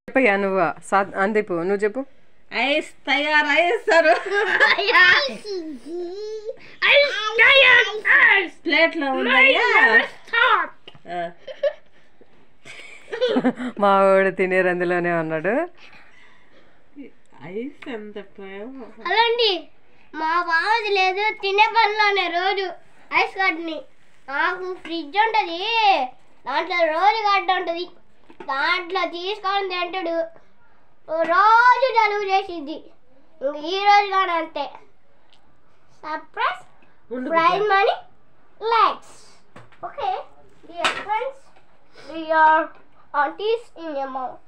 చెప్పయ్యా నువ్వు అందీపు నువ్వు చెప్పు. ఐస్ తయారయ్యేస్తారు. ప్లేట్లో ఉన్నాయా? మా వాడు తినే రందులోనే ఉన్నాడు. ఐస్ ఎంత ప్రేమ. హలో అండి, మా బావది లేదు, తినే పనిలోనే రోజు ఐస్ గడ్డని. నాకు ఫ్రిడ్జ్ ఉంటుంది, దాంట్లో రోజు గడ్డ ఉంటుంది, దాంట్లో తీసుకొని తింటాడు. రోజు జలుబు చేసిద్ది. ఈ రోజు కానీ అంతే. Surprise prize money likes. Okay dear friends, dear aunties in your mouth.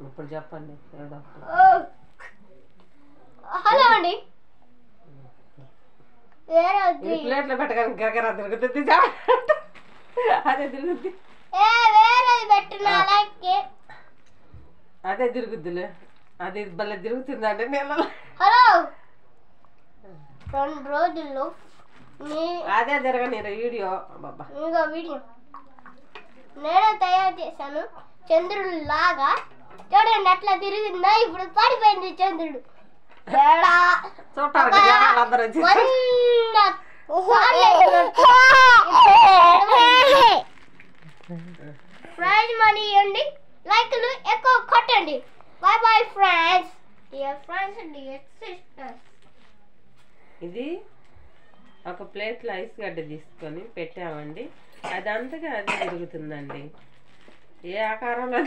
ఇప్పుడు చెప్పండి. హలో అండి, ప్లేట్లో పెట్టగానే గరగరా తిరుగుతుంది. అదే తిరుగుద్ది, వేరేది పెట్టిన లైక్. అదే తిరుగుద్దిలే, అది భలే తిరుగుతుందండి నీళ్ళలో. హలో, 2 రోజుల్లో అదే జరగని వీడియో. బాబా ఇంకో వీడియో నేనే తయారు చేశాను చంద్రుడు లాగా. చూడండి అట్లా తిరిగిందా, ఇప్పుడు పడిపోయింది చంద్రుడు. చూడటానికి జనాలు అందరూ వచ్చి ప్రైజ్ మనీ ఇవ్వండి, లైక్లు ఎక్కువ కొట్టండి. By bye friends, dear friends, dear sisters. ఇది ఒక ప్లేట్లో ఐస్ గడ్డ తీసుకొని పెట్టామండి. అదంతగా అదే తిరుగుతుందండి. ఏ ఆకారంలో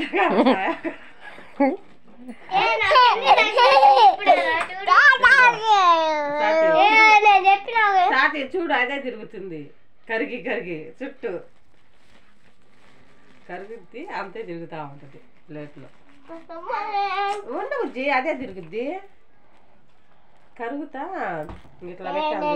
సాతి చూడు, అదే తిరుగుతుంది. కరిగి కరిగి చుట్టూ కరుగుద్ది, అంతే తిరుగుతూ ఉంటుంది ప్లేట్లో. ఉండవుజ్జి, అదే తిరుగుద్ది కరుగుతా. ఇట్లా పెట్టాము.